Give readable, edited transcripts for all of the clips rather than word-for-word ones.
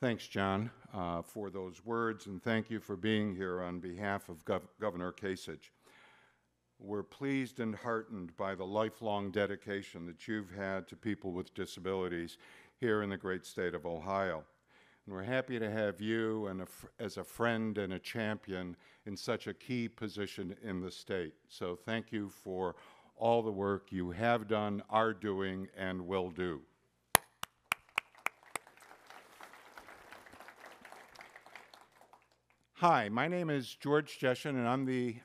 Thanks, John, for those words, and thank you for being here on behalf of Governor Kasich. We're pleased and heartened by the lifelong dedication that you've had to people with disabilities here in the great state of Ohio. And we're happy to have you and as a friend and a champion in such a key position in the state. So thank you for all the work you have done, are doing, and will do. Hi, my name is George Jesien, and I'm the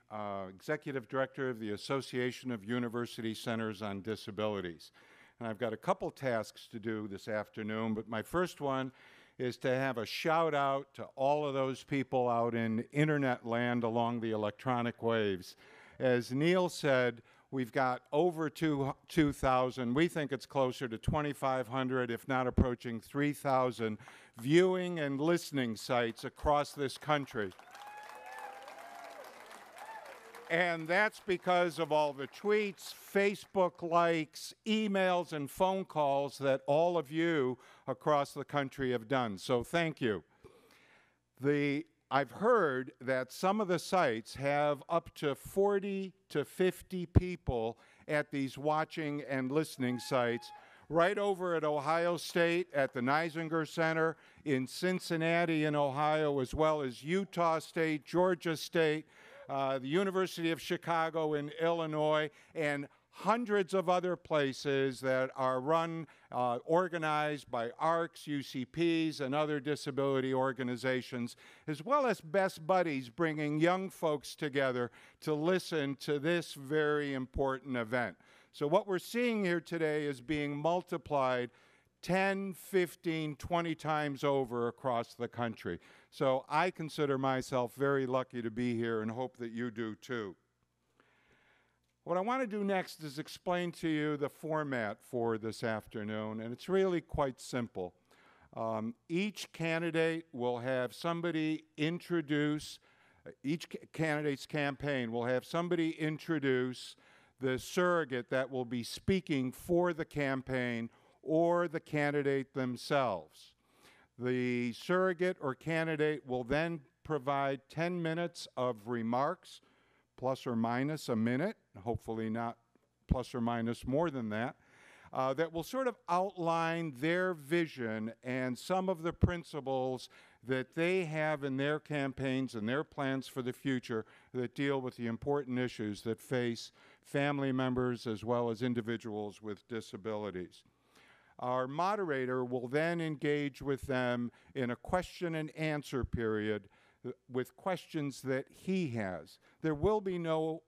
Executive Director of the Association of University Centers on Disabilities. And I've got a couple tasks to do this afternoon, but my first one is to have a shout out to all of those people out in internet land along the electronic waves. As Neil said, we've got over 2,000. We think it's closer to 2,500, if not approaching 3,000, viewing and listening sites across this country. And that's because of all the tweets, Facebook likes, emails, and phone calls that all of you across the country have done. So thank you. I've heard that some of the sites have up to 40 to 50 people at these watching and listening sites, right over at Ohio State at the Neisinger Center, in Cincinnati in Ohio, as well as Utah State, Georgia State, the University of Chicago in Illinois, and hundreds of other places that are run, organized by ARCs, UCPs, and other disability organizations, as well as Best Buddies, bringing young folks together to listen to this very important event. So what we're seeing here today is being multiplied 10, 15, 20 times over across the country. So I consider myself very lucky to be here and hope that you do too. What I want to do next is explain to you the format for this afternoon, and it's really quite simple. Each candidate will have somebody introduce, each candidate's campaign will have somebody introduce the surrogate that will be speaking for the campaign or the candidate themselves. The surrogate or candidate will then provide 10 minutes of remarks, plus or minus a minute, hopefully not plus or minus more than that, that will sort of outline their vision and some of the principles that they have in their campaigns and their plans for the future that deal with the important issues that face family members as well as individuals with disabilities. Our moderator will then engage with them in a question and answer period with questions that he has. There will be no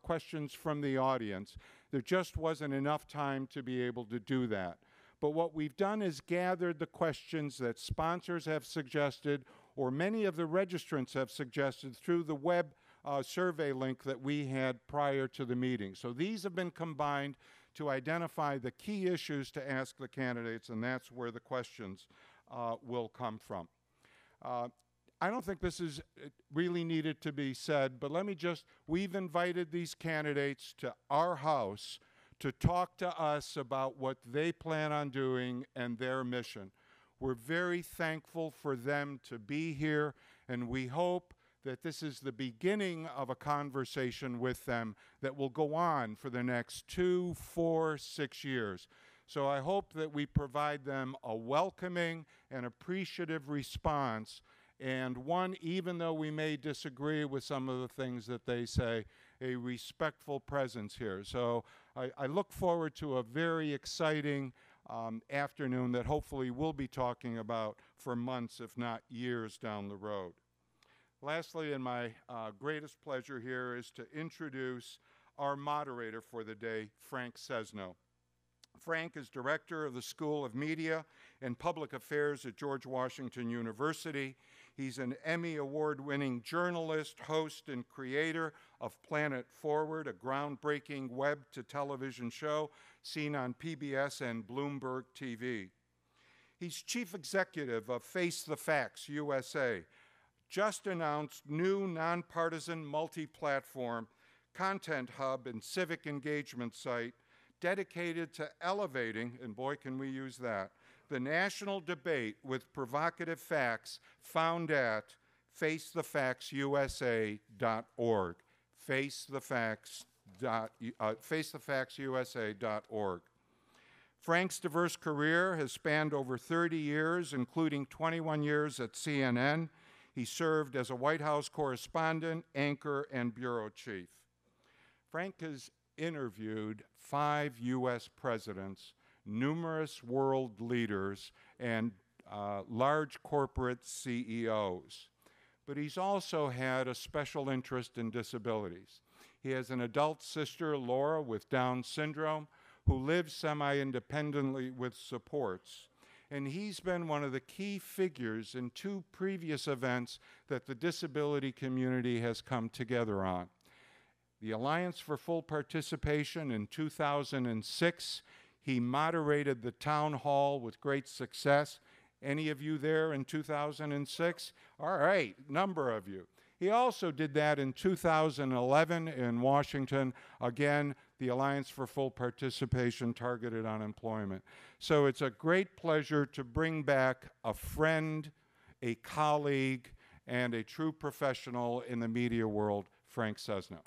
questions from the audience. There just wasn't enough time to be able to do that. But what we've done is gathered the questions that sponsors have suggested or many of the registrants have suggested through the web survey link that we had prior to the meeting. So these have been combined to identify the key issues to ask the candidates, and that's where the questions will come from. I don't think this is really needed to be said, but let me just, we've invited these candidates to our house to talk to us about what they plan on doing and their mission. We're very thankful for them to be here, and we hope that this is the beginning of a conversation with them that will go on for the next 2, 4, 6 years. So I hope that we provide them a welcoming and appreciative response, and one, even though we may disagree with some of the things that they say, a respectful presence here. So I look forward to a very exciting afternoon that hopefully we'll be talking about for months, if not years down the road. Lastly, and my greatest pleasure here is to introduce our moderator for the day, Frank Sesno. Frank is director of the School of Media and Public Affairs at George Washington University. He's an Emmy Award-winning journalist, host, and creator of Planet Forward, a groundbreaking web-to-television show seen on PBS and Bloomberg TV. He's chief executive of Face the Facts USA, just announced new nonpartisan multi-platform content hub and civic engagement site dedicated to elevating, and boy can we use that, the national debate with provocative facts found at facethefactsusa.org. Facethefactsusa.org. Frank's diverse career has spanned over 30 years, including 21 years at CNN. He served as a White House correspondent, anchor, and bureau chief. Frank has interviewed 5 U.S. presidents, numerous world leaders, and large corporate CEOs. But he's also had a special interest in disabilities. He has an adult sister, Laura, with Down syndrome, who lives semi-independently with supports. And he's been one of the key figures in 2 previous events that the disability community has come together on. The Alliance for Full Participation in 2006, he moderated the town hall with great success. Any of you there in 2006? All right, number of you. He also did that in 2011 in Washington. Again, the Alliance for Full Participation targeted unemployment. So it's a great pleasure to bring back a friend, a colleague, and a true professional in the media world, Frank Sesno.